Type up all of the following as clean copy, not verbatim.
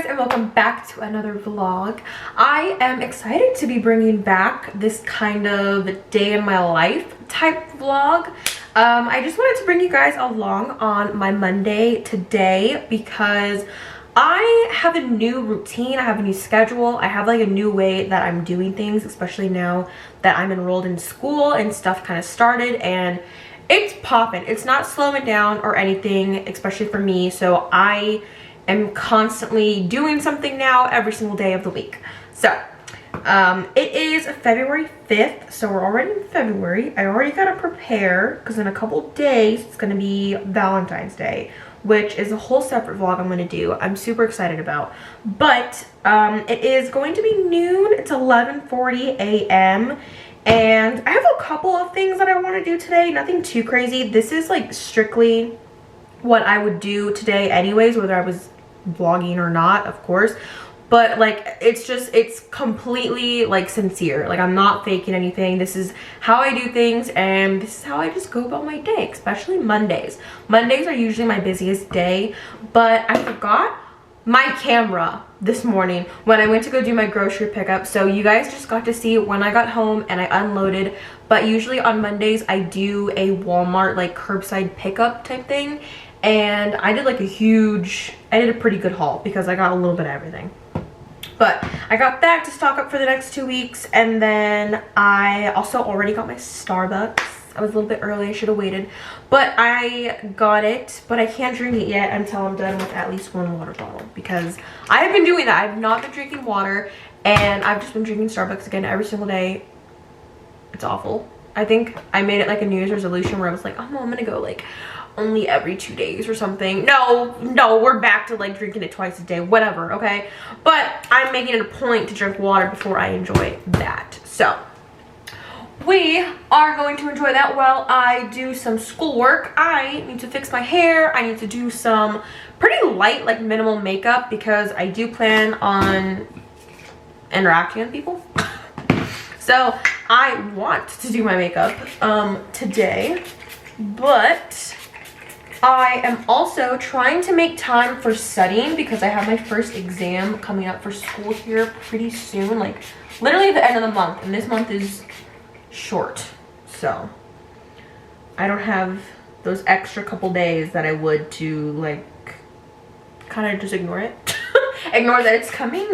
guys, and welcome back to another vlog. I am excited to be bringing back this kind of day in my life type vlog. I just wanted to bring you guys along on my Monday today because I have a new routine, I have a new schedule, I have like a new way that I'm doing things, especially now that I'm enrolled in school and stuff kind of started, and it's popping. It's not slowing down or anything, especially for me. So I am constantly doing something now every single day of the week. So it is February 5th, so we're already in February. I already gotta prepare because in a couple days it's gonna be Valentine's Day, which is a whole separate vlog I'm gonna do. I'm super excited about, but it is going to be noon. It's 11:40 a.m. and I have a couple of things that I want to do today. Nothing too crazy. This is like strictly what I would do today anyways, whether I was vlogging or not, of course. But like it's completely like sincere. Like I'm not faking anything. This is how I do things, and this is how I just go about my day, especially Mondays. Mondays are usually my busiest day, but I forgot my camera this morning when I went to go do my grocery pickup. So you guys just got to see when I got home and I unloaded, but usually on Mondays I do a Walmart like curbside pickup type thing, and I did like I did a pretty good haul because I got a little bit of everything. But I got that to stock up for the next 2 weeks, and then I also already got my Starbucks. I was a little bit early, I should have waited, but I got it, but I can't drink it yet until I'm done with at least one water bottle, because I have been doing that. I've not been drinking water, and I've just been drinking Starbucks again every single day. It's awful. I think I made it like a New Year's resolution where I was like, oh no, I'm gonna go like only every 2 days or something. No, we're back to like drinking it twice a day, whatever, okay? But I'm making it a point to drink water before I enjoy that. So we are going to enjoy that while I do some schoolwork. I need to fix my hair. I need to do some pretty light, like minimal makeup, because I do plan on interacting with people. So I want to do my makeup today, but I am also trying to make time for studying because I have my first exam coming up for school here pretty soon, like literally at the end of the month, and this month is short, so I don't have those extra couple days that I would to like kind of just ignore it ignore that it's coming.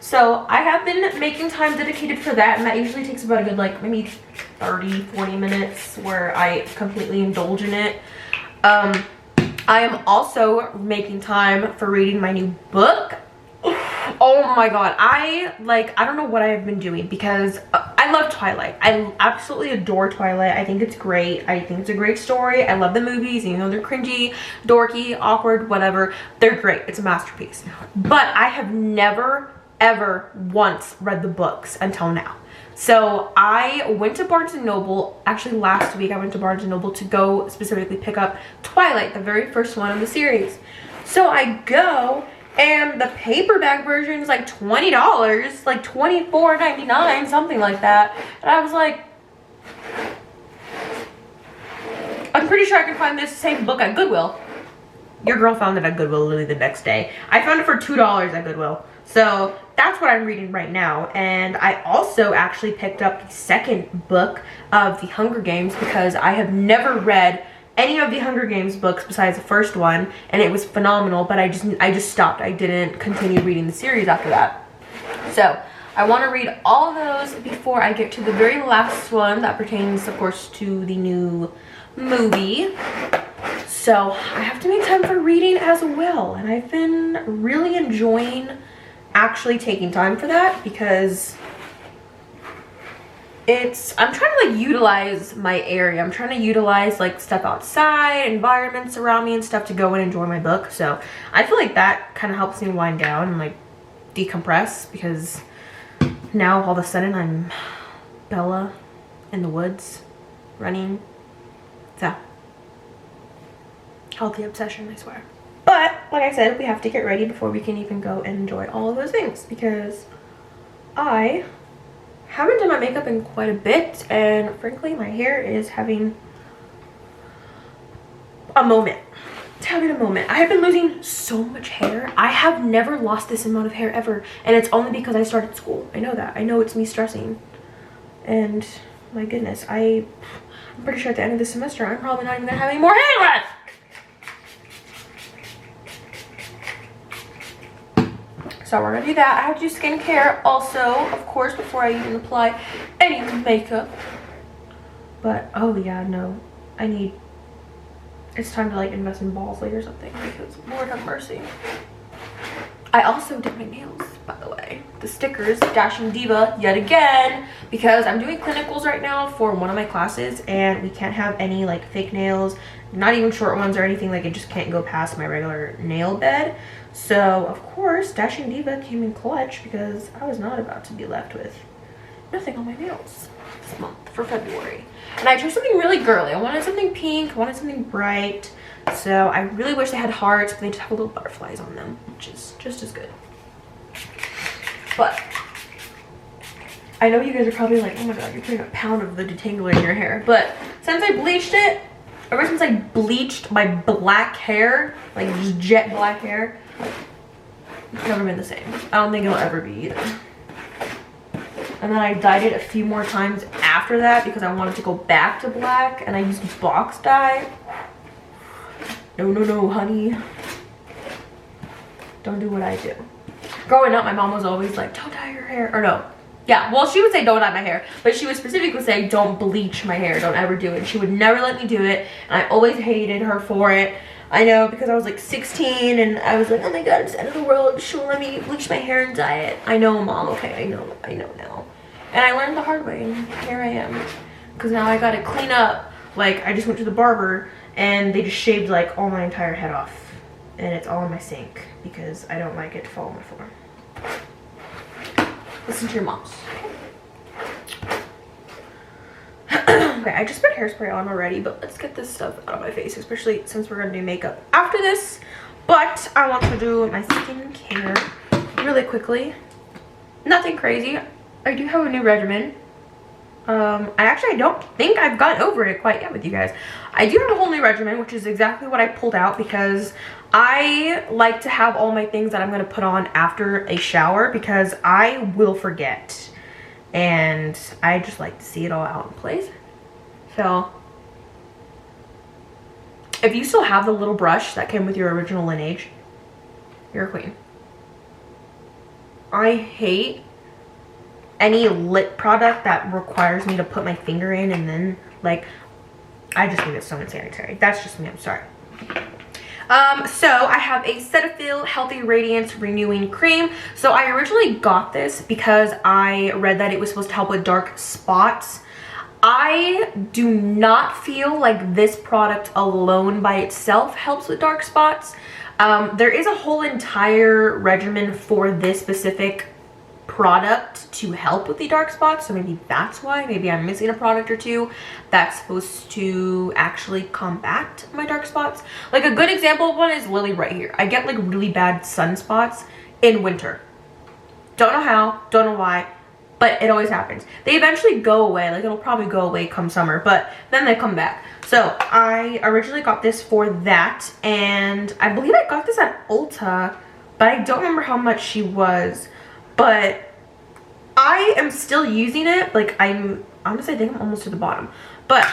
So I have been making time dedicated for that, and that usually takes about a good like maybe 30-40 minutes where I completely indulge in it. I am also making time for reading my new book. Oh my god, I don't know what I have been doing, because I love Twilight. I absolutely adore Twilight. I think it's great. I think it's a great story. I love the movies, even though they're cringy, dorky, awkward, whatever. They're great. It's a masterpiece. But I have never, ever once read the books until now. So I went to Barnes & Noble, actually last week I went to Barnes & Noble to go specifically pick up Twilight, the very first one in the series. So I go, and the paperback version is like $20, like $24.99, something like that. And I was like, I'm pretty sure I can find this same book at Goodwill. Your girl found it at Goodwill literally the next day. I found it for $2 at Goodwill. So that's what I'm reading right now. And I also actually picked up the second book of the Hunger Games because I have never read any of the Hunger Games books besides the first one, and it was phenomenal, but I just stopped. I didn't continue reading the series after that. So I want to read all of those before I get to the very last one that pertains, of course, to the new movie. So I have to make time for reading as well, and I've been really enjoying actually taking time for that because I'm trying to like utilize my area. I'm trying to utilize like stuff outside, environments around me and stuff to go and enjoy my book. So I feel like that kind of helps me wind down and like decompress, because now all of a sudden I'm Bella in the woods running. So healthy obsession, I swear. But like I said, we have to get ready before we can even go and enjoy all of those things, because I haven't done my makeup in quite a bit, and frankly my hair is having a moment. having a moment. I have been losing so much hair. I have never lost this amount of hair ever, and it's only because I started school. I know that. I know it's me stressing, and my goodness, I'm pretty sure at the end of the semester I'm probably not even gonna have any more hair left. So we're gonna do that. I have to do skincare also, of course, before I even apply any makeup. But oh yeah, no, it's time to like invest in Balsley or something, because Lord have mercy. I also did my nails, by the way. The stickers, Dashing Diva, yet again, because I'm doing clinicals right now for one of my classes, and we can't have any like fake nails, not even short ones or anything. Like, it just can't go past my regular nail bed. So of course Dashing Diva came in clutch, because I was not about to be left with nothing on my nails this month for February. And I chose something really girly. I wanted something pink, I wanted something bright. So I really wish they had hearts, but they just have little butterflies on them, which is just as good. But I know you guys are probably like, oh my god, you're putting a pound of the detangler in your hair. But since I bleached it, ever since I bleached my black hair, like just jet black hair, it's never been the same. I don't think it'll ever be either. And then I dyed it a few more times after that because I wanted to go back to black, and I used box dye. No, honey. Don't do what I do. Growing up, my mom was always like, don't dye your hair. Or no. Yeah, well, she would say don't dye my hair, but she would specifically say don't bleach my hair. Don't ever do it. She would never let me do it, and I always hated her for it. I know, because I was like 16 and I was like, oh my god, it's the end of the world. She'll let me bleach my hair and dye it. I know, Mom. Okay, I know now. And I learned the hard way, and here I am. Because now I gotta clean up. Like, I just went to the barber and they just shaved like all my entire head off. And it's all in my sink because I don't like it to fall on my floor. Listen to your moms. Okay, I just put hairspray on already, but let's get this stuff out of my face, especially since we're gonna do makeup after this. But I want to do my skincare really quickly. Nothing crazy. I do have a new regimen. I don't think I've gotten over it quite yet with you guys. I do have a whole new regimen, which is exactly what I pulled out because I like to have all my things that I'm going to put on after a shower because I will forget. And I just like to see it all out in place. So, if you still have the little brush that came with your original Lineage, you're a queen. I hate any lip product that requires me to put my finger in and then, like, I just think it's so unsanitary. That's just me, I'm sorry. So I have a Cetaphil Healthy Radiance Renewing Cream. So I originally got this because I read that it was supposed to help with dark spots. I do not feel like this product alone by itself helps with dark spots. There is a whole entire regimen for this specific product to help with the dark spots, so maybe that's why. Maybe I'm missing a product or two that's supposed to actually combat my dark spots. Like a good example of one is Lily right here. I get like really bad sunspots in winter. Don't know how, don't know why, but it always happens. They eventually go away, like it'll probably go away come summer, but then they come back. So I originally got this for that, and I believe I got this at Ulta, but I don't remember how much she was. But I am still using it. Like honestly, I think I'm almost to the bottom. But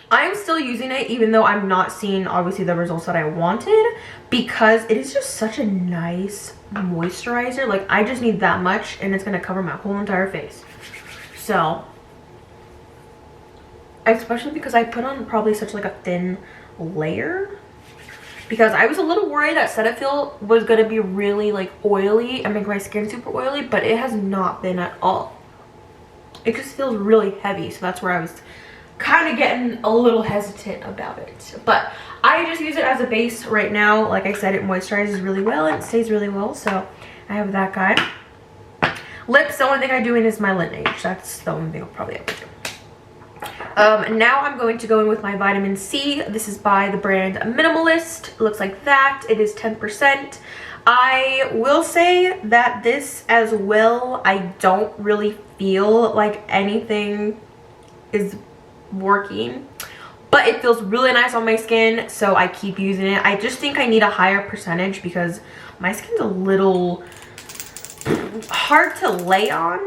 I'm still using it even though I'm not seeing obviously the results that I wanted, because it is just such a nice moisturizer. Like I just need that much and it's gonna cover my whole entire face. So, especially because I put on probably such like a thin layer. Because I was a little worried that Cetaphil was going to be really like oily and make my skin super oily, but it has not been at all. It just feels really heavy, so that's where I was kind of getting a little hesitant about it. But I just use it as a base right now. Like I said, it moisturizes really well and it stays really well, so I have that guy. Lips, the only thing I do in is my Lineage. That's the only thing I'll probably ever do. Now I'm going to go in with my vitamin C. This is by the brand Minimalist. It looks like that. It is 10%. I will say that this as well, I don't really feel like anything is working. but it feels really nice on my skin, so I keep using it. I just think I need a higher percentage because my skin's a little hard to lay on,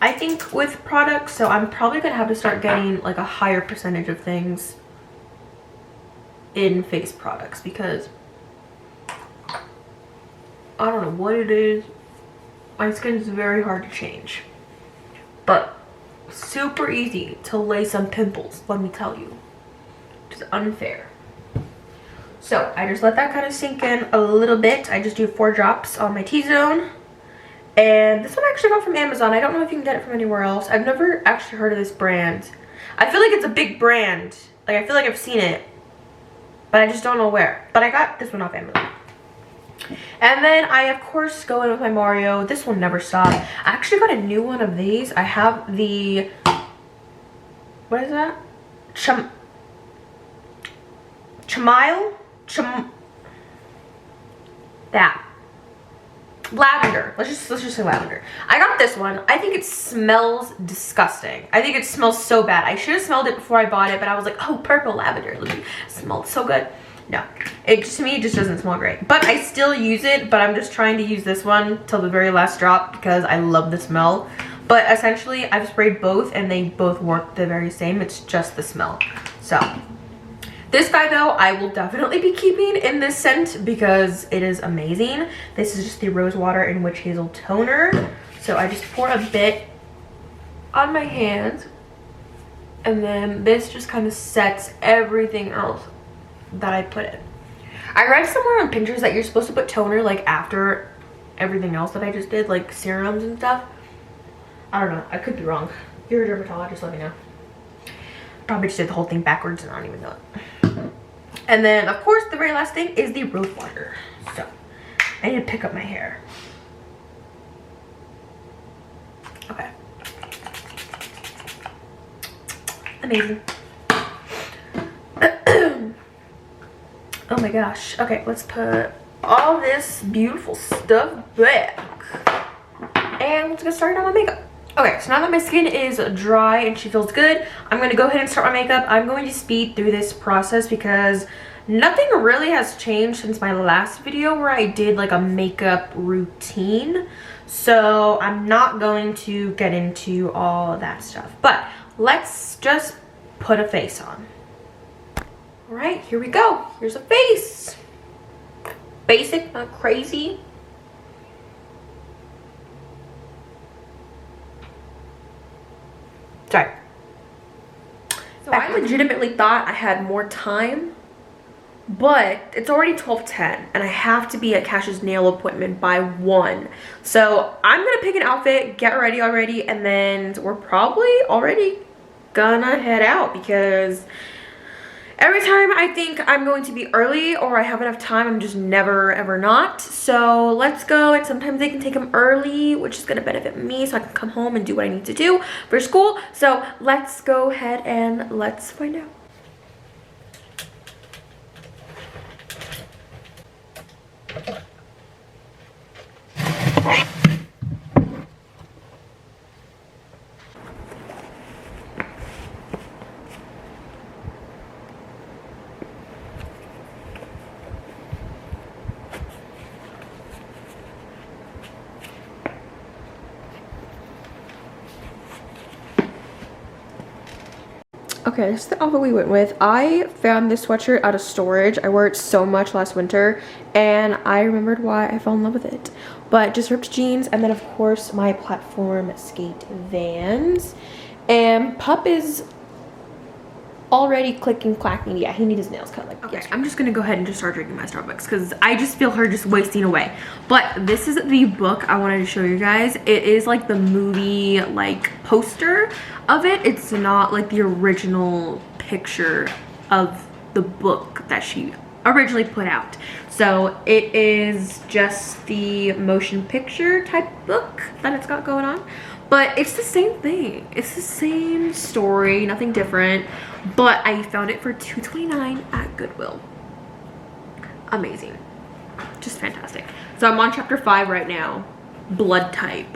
I think, with products. So I'm probably gonna have to start getting like a higher percentage of things in face products because I don't know what it is. My skin is very hard to change, but super easy to lay some pimples, let me tell you. Which is unfair. So I just let that kind of sink in a little bit. I just do 4 drops on my T-zone. And this one I actually got from Amazon. I don't know if you can get it from anywhere else. I've never actually heard of this brand. I feel like it's a big brand. Like, I feel like I've seen it, but I just don't know where. But I got this one off Amazon. And then I, of course, go in with my Mario. This one never stops. I actually got a new one of these. I have the, what is that? That. Lavender. Let's just say lavender. I got this one. I think it smells disgusting. I think it smells so bad. I should have smelled it before I bought it, but I was like, oh, purple lavender. It smells so good. No, it just, to me, it just doesn't smell great. But I still use it, but I'm just trying to use this one till the very last drop because I love the smell. But essentially, I've sprayed both and they both work the very same. It's just the smell. So this guy, though, I will definitely be keeping in this scent because it is amazing. This is just the Rose Water and Witch Hazel Toner. So I just pour a bit on my hands. And then this just kind of sets everything else that I put in. I read somewhere on Pinterest that you're supposed to put toner like after everything else that I just did, like serums and stuff. I don't know. I could be wrong. If you're a dermatologist, let me know. Probably just did the whole thing backwards and I don't even know it. And then, of course, the very last thing is the Rose Water. So, I need to pick up my hair. Okay. Amazing. Oh my gosh. Okay, let's put all this beautiful stuff back. And let's get started on my makeup. Okay, so now that my skin is dry and she feels good, I'm going to go ahead and start my makeup. I'm going to speed through this process because nothing really has changed since my last video where I did like a makeup routine. So I'm not going to get into all of that stuff. But let's just put a face on. All right, here we go. Here's a face. Basic, not crazy. Sorry. So I legitimately thought I had more time, but it's already 12:10 and I have to be at Cash's nail appointment by 1. So I'm gonna pick an outfit, get ready already, and then we're probably already gonna head out because every time I think I'm going to be early or I have enough time, I'm just never ever not. So let's go, and sometimes they can take them early, which is gonna benefit me so I can come home and do what I need to do for school. So let's go ahead and let's find out. Okay, this is the outfit we went with. I found this sweatshirt out of storage. I wore it so much last winter and I remembered why I fell in love with it. But just ripped jeans, and then of course my platform skate Vans. And Pup is already clicking, clacking. Yeah, he needs his nails cut like yesterday. I'm just gonna go ahead and just start drinking my Starbucks because I just feel her just wasting away. But this is the book I wanted to show you guys. It is like the movie like poster of it. It's not like the original picture of the book that she originally put out. So it is just the motion picture type book that it's got going on. But it's the same thing. It's the same story, nothing different. But I found it for $2.29 at Goodwill. Amazing. Just fantastic. So I'm on chapter 5 right now. Blood type.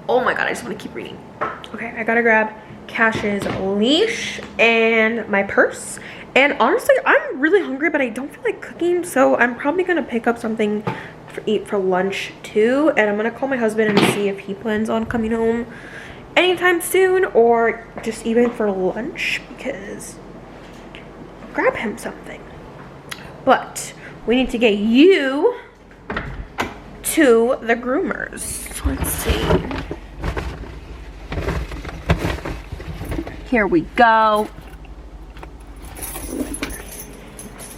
Oh my god, I just want to keep reading. Okay, I gotta grab Cash's leash and my purse. And honestly, I'm really hungry, but I don't feel like cooking, so I'm probably gonna pick up something to eat for lunch too. And I'm gonna call my husband and see if he plans on coming home anytime soon or just even for lunch, because grab him something. But we need to get you to the groomers. Let's see. Here we go.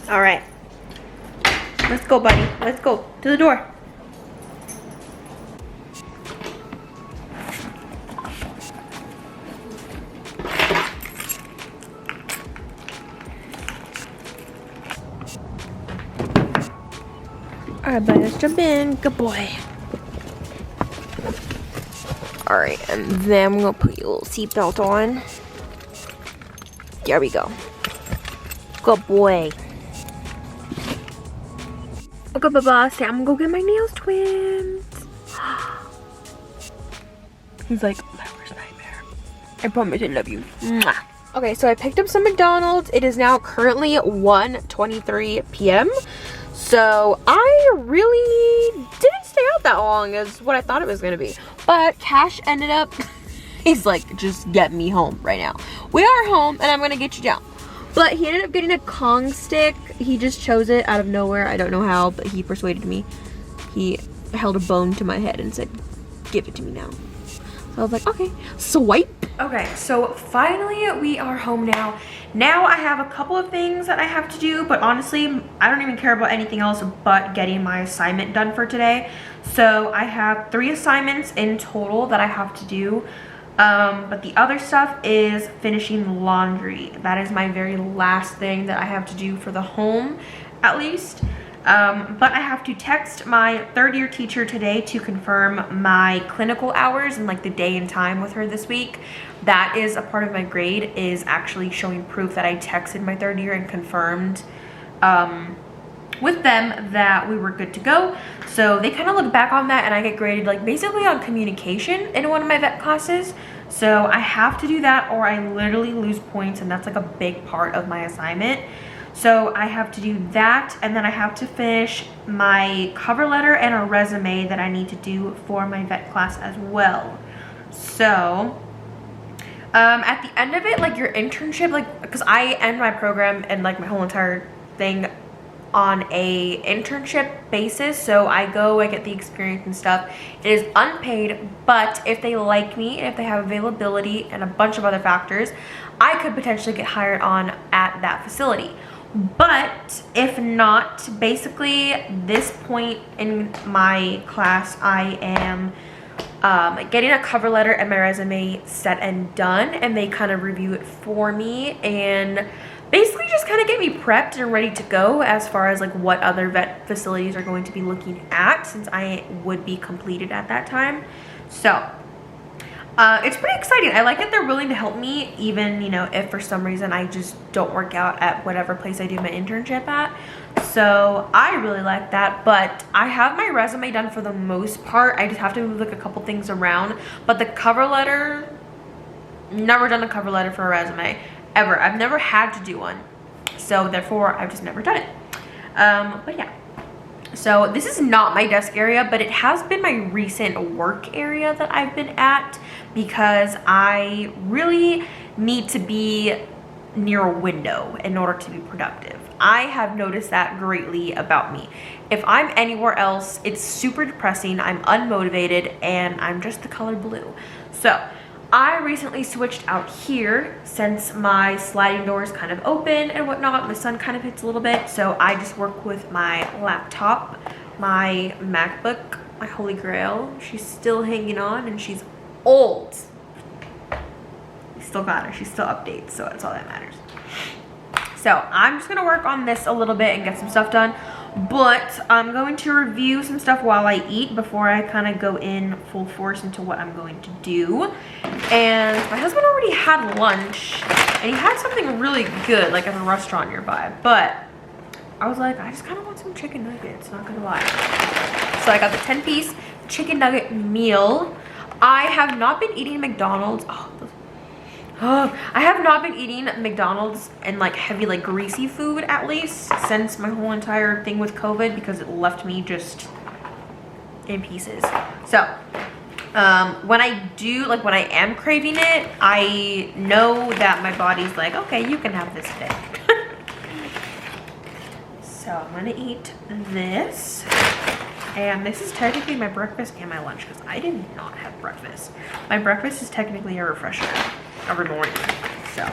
All right. Let's go, buddy. Let's go to the door. All right, buddy, let's jump in. Good boy. All right, and then we're gonna put your little seatbelt on. There we go. Good boy. Okay, Baba, say I'm gonna go get my nails trimmed. He's like, my worst nightmare. I promise I love you. Mwah. Okay, so I picked up some McDonald's. It is now currently 1:23 p.m. So I really didn't stay out that long as what I thought it was gonna be. But Cash ended up, he's like, just get me home right now. We are home and I'm gonna get you down. But he ended up getting a Kong stick. He just chose it out of nowhere. I don't know how, but he persuaded me. He held a bone to my head and said, give it to me now. So I was like, okay, swipe. Okay, so finally we are home now. Now I have a couple of things that I have to do, but honestly, I don't even care about anything else but getting my assignment done for today. So I have 3 assignments in total that I have to do. But the other stuff is finishing laundry. That is my very last thing that I have to do for the home, at least. But I have to text my 3rd year teacher today to confirm my clinical hours and like the day and time with her this week. That is a part of my grade, is actually showing proof that I texted my 3rd year and confirmed with them that we were good to go. So they kind of look back on that and I get graded like basically on communication in one of my vet classes. So I have to do that or I literally lose points, and that's like a big part of my assignment. So I have to do that, and then I have to finish my cover letter and a resume that I need to do for my vet class as well. So at the end of it, like your internship, like because I end my program and like my whole entire thing on a internship basis, so I go, I get the experience and stuff. It is unpaid, but if they like me and if they have availability and a bunch of other factors, I could potentially get hired on at that facility. But if not, basically this point in my class I am getting a cover letter and my resume set and done, and they kind of review it for me and basically just kind of get me prepped and ready to go as far as like what other vet facilities are going to be looking at, since I would be completed at that time. So it's pretty exciting. I like that they're willing to help me, even, you know, if for some reason I just don't work out at whatever place I do my internship at. So I really like that. But I have my resume done for the most part. I just have to move like a couple things around. But the cover letter, never done a cover letter for a resume ever. I've never had to do one, so therefore I've just never done it. But yeah, so this is not my desk area, but it has been my recent work area that I've been at, because I really need to be near a window in order to be productive. I have noticed that greatly about me. If I'm anywhere else, it's super depressing, I'm unmotivated, and I'm just the color blue. So I recently switched out here since my sliding door is kind of open and whatnot. The sun kind of hits a little bit, so I just work with my laptop, my MacBook, my holy grail. She's still hanging on and she's old. We still got her, she still updates, so that's all that matters. So I'm just gonna work on this a little bit and get some stuff done. But I'm going to review some stuff while I eat before I kind of go in full force into what I'm going to do. And my husband already had lunch, and he had something really good, like at a restaurant nearby. But I was like, I just kind of want some chicken nuggets, not gonna lie. So I got the 10-piece chicken nugget meal. I have not been eating McDonald's. Oh, I have not been eating McDonald's and like heavy, like greasy food at least since my whole entire thing with COVID, because it left me just in pieces. So when I do, like when I am craving it, I know that my body's like, okay, you can have this today. So I'm gonna eat this. And this is technically my breakfast and my lunch, because I did not have breakfast. My breakfast is technically a refresher every morning. So,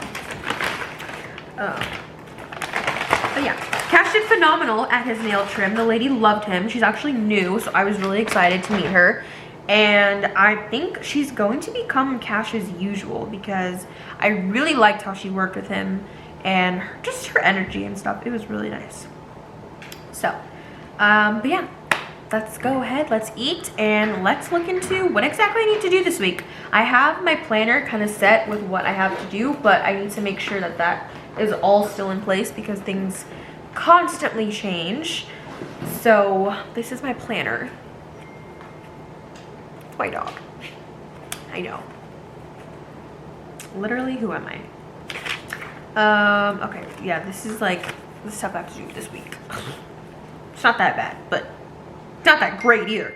but yeah, Cash did phenomenal at his nail trim. The lady loved him. She's actually new, so I was really excited to meet her. And I think she's going to become Cash's usual, because I really liked how she worked with him and just her energy and stuff. It was really nice. So, but yeah. Let's go ahead, let's eat, and let's look into what exactly I need to do this week. I have my planner kind of set with what I have to do, but I need to make sure that that is all still in place, because things constantly change. So this is my planner. It's my dog. I know. Literally, who am I? Okay, yeah, this is like the stuff I have to do this week. It's not that bad, but not that great either.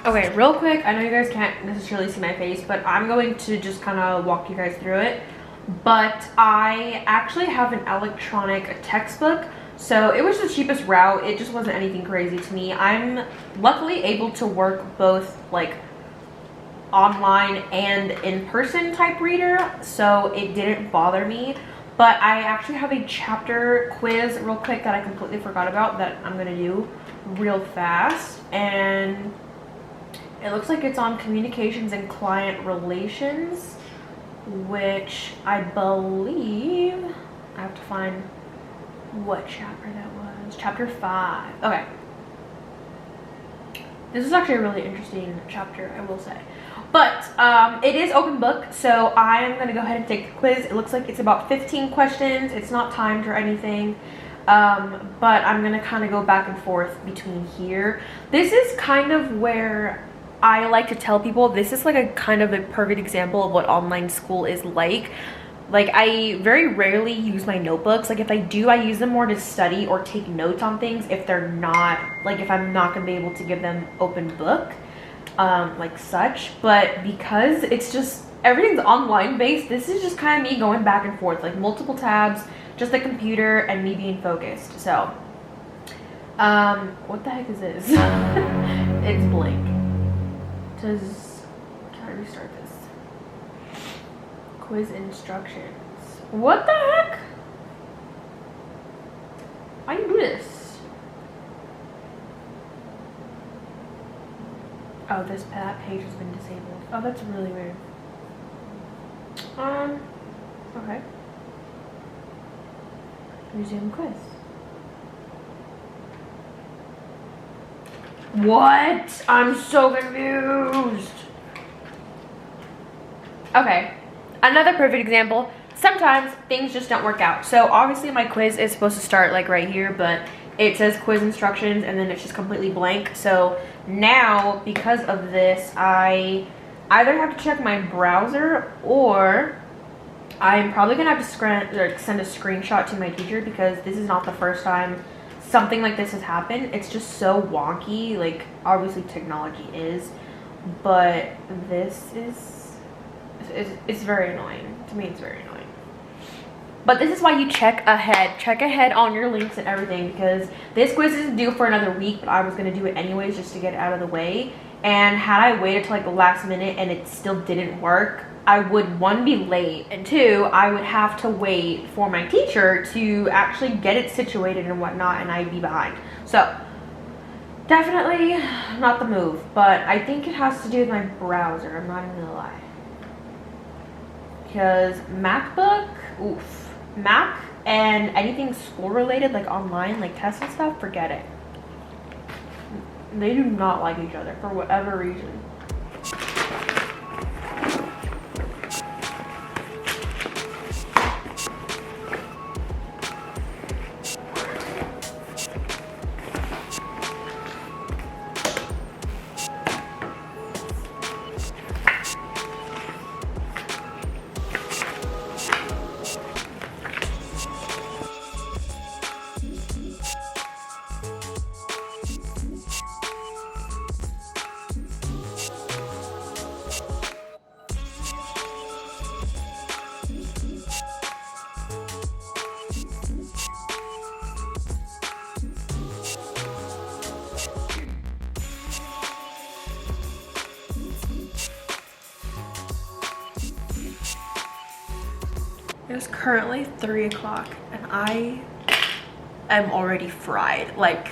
Okay, real quick, I know you guys can't necessarily see my face, but I'm going to just kind of walk you guys through it. But I actually have an electronic textbook, so it was the cheapest route. It just wasn't anything crazy to me. I'm luckily able to work both like online and in-person type reader, so it didn't bother me. But I actually have a chapter quiz real quick that I completely forgot about that I'm gonna do real fast. And it looks like it's on communications and client relations, which I believe, I have to find what chapter that was. Chapter 5. Okay. This is actually a really interesting chapter, I will say. But it is open book, so I am going to go ahead and take the quiz. It looks like it's about 15 questions. It's not timed or anything. But I'm going to kind of go back and forth between here. This is kind of where I like to tell people, this is like a kind of a perfect example of what online school is like. Like, I very rarely use my notebooks. Like, if I do, I use them more to study or take notes on things if they're not, like, if I'm not going to be able to give them open book, like such. But because it's just, everything's online based, this is just kind of me going back and forth, like multiple tabs, just the computer, and me being focused. So, what the heck is this? It's blank. Can I restart this? Quiz instructions. What the heck? Why do you do this? Oh, that page has been disabled. Oh, that's really weird. Okay. Resume quiz. What? I'm so confused. Okay, another perfect example. Sometimes things just don't work out. So obviously my quiz is supposed to start like right here, but it says quiz instructions and then it's just completely blank. So now, because of this, I either have to check my browser, or I'm probably gonna have to send a screenshot to my teacher, because this is not the first time something like this has happened. It's just so wonky. Like, obviously technology is, but this is, it's very annoying. To me, it's very annoying. But this is why you check ahead on your links and everything, because this quiz isn't due for another week, but I was going to do it anyways just to get it out of the way. And had I waited till like the last minute and it still didn't work, I would, one, be late, and two, I would have to wait for my teacher to actually get it situated and whatnot, and I'd be behind. So Definitely not the move, but I think it has to do with my browser. I'm not even gonna lie. Because MacBook, oof. Mac and anything school related, like online, like tests and stuff, forget it. They do not like each other for whatever reason. It is currently 3 o'clock and I am already fried. Like,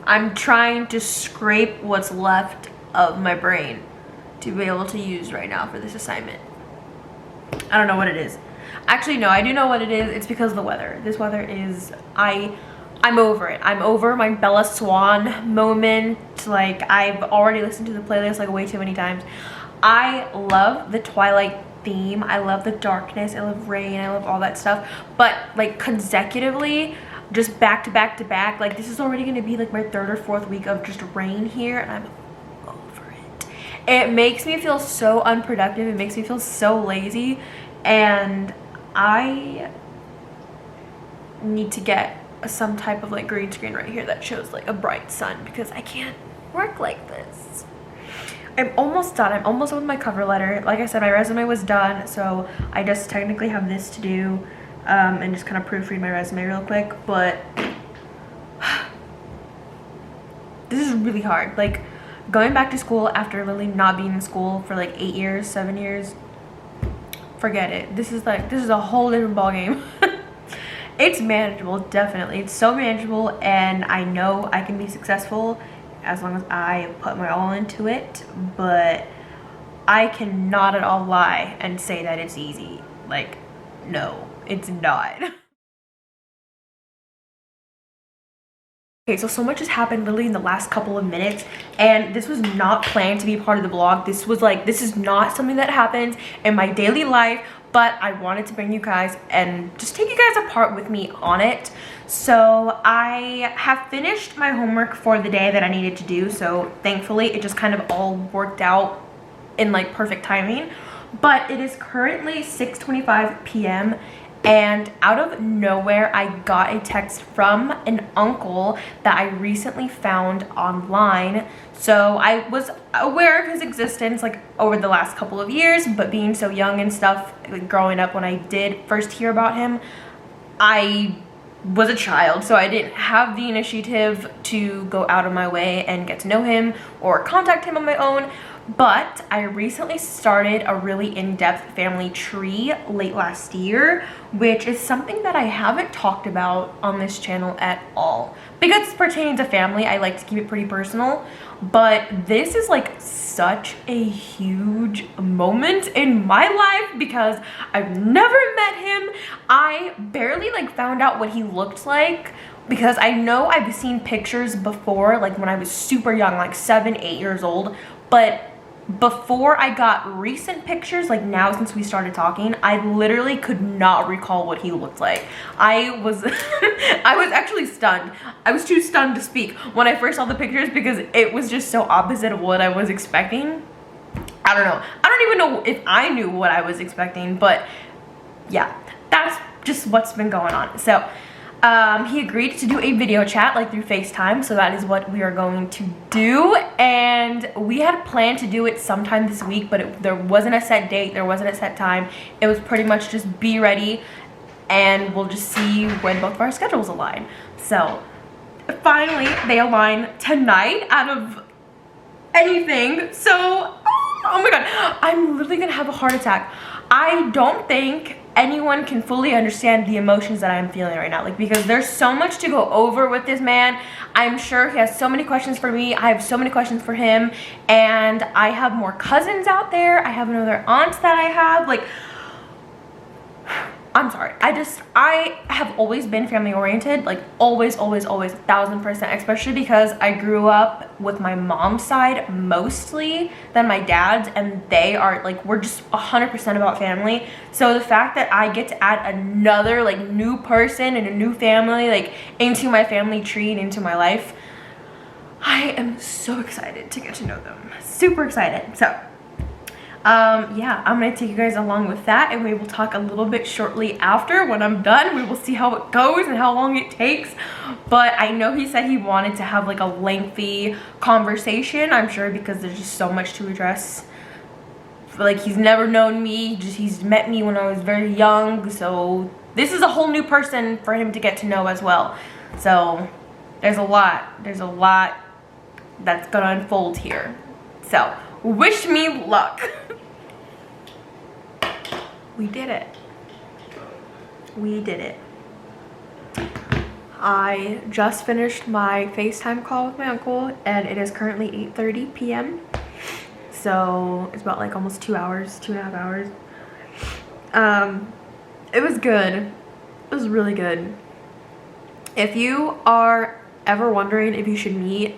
I'm trying to scrape what's left of my brain to be able to use right now for this assignment. I don't know what it is. Actually, no, I do know what it is. It's because of the weather. This weather is, I'm over it. I'm over my Bella Swan moment. Like, I've already listened to the playlist like way too many times. I love the Twilight theme. I love the darkness. I love rain. I love all that stuff. But like consecutively, just back to back to back, like this is already going to be like my 3rd or 4th week of just rain here, and I'm over it. It makes me feel so unproductive. It makes me feel so lazy, and I need to get some type of like green screen right here that shows like a bright sun, because I can't work like this. I'm almost done. I'm almost done with my cover letter. Like I said, my resume was done, so I just technically have this to do, and just kind of proofread my resume real quick. But this is really hard. Like, going back to school after literally not being in school for like 8 years, 7 years, forget it. This is a whole different ballgame. It's manageable, definitely. It's so manageable, and I know I can be successful as long as I put my all into it, but I cannot at all lie and say that it's easy. Like, no, it's not. Okay, so much has happened literally in the last couple of minutes, and this was not planned to be part of the vlog. This was like, this is not something that happens in my daily life, but I wanted to bring you guys and just take you guys apart with me on it. So I have finished my homework for the day that I needed to do, so thankfully it just kind of all worked out in like perfect timing. But it is currently 6:25 p.m. and out of nowhere I got a text from an uncle that I recently found online. So I was aware of his existence like over the last couple of years, but being so young and stuff, like growing up when I did first hear about him, I was a child, so I didn't have the initiative to go out of my way and get to know him or contact him on my own. But I recently started a really in-depth family tree late last year, which is something that I haven't talked about on this channel at all. Because it's pertaining to family, I like to keep it pretty personal. But this is like such a huge moment in my life because I've never met him. I barely like found out what he looked like, because I know I've seen pictures before, like when I was super young, like 7, 8 years old. But before I got recent pictures, like now since we started talking, I literally could not recall what he looked like. I was I was actually stunned. I was too stunned to speak when I first saw the pictures because it was just so opposite of what I was expecting. I don't know. I don't even know if I knew what I was expecting, but yeah, that's just what's been going on. So he agreed to do a video chat like through FaceTime, so that is what we are going to do. And we had planned to do it sometime this week, but there wasn't a set date, there wasn't a set time. It was pretty much just be ready and we'll just see when both of our schedules align. So finally they align tonight out of anything. So oh my god, I'm literally gonna have a heart attack. I don't think anyone can fully understand the emotions that I'm feeling right now. Like, because there's so much to go over with this man. I'm sure he has so many questions for me. I have so many questions for him. And I have more cousins out there. I have another aunt that I have. Like, I'm sorry. I have always been family oriented, like always, 1000%, especially because I grew up with my mom's side mostly than my dad's, and they are like, we're just 100% about family. So the fact that I get to add another like new person and a new family like into my family tree and into my life, I am so excited to get to know them. Super excited. So yeah, I'm gonna take you guys along with that, and we will talk a little bit shortly after. When I'm done, we will see how it goes and how long it takes. But I know he said he wanted to have like a lengthy conversation, I'm sure, because there's just so much to address. Like, he's never known me, he's met me when I was very young, so this is a whole new person for him to get to know as well. So there's a lot that's gonna unfold here. So wish me luck. We did it. We did it. I just finished my FaceTime call with my uncle, and it is currently 8:30 p.m. So it's about like almost 2 hours, 2.5 hours. It was good. It was really good. If you are ever wondering if you should meet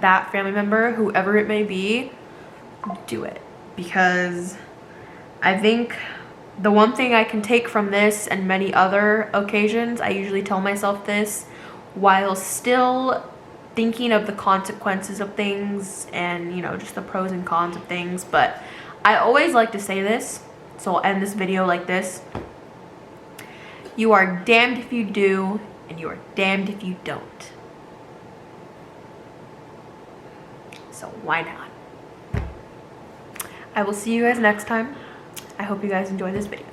that family member, whoever it may be, do it, because I think the one thing I can take from this and many other occasions, I usually tell myself this while still thinking of the consequences of things and, you know, just the pros and cons of things, but I always like to say this, so I'll end this video like this: you are damned if you do, and you are damned if you don't. So why not? I will see you guys next time. I hope you guys enjoyed this video.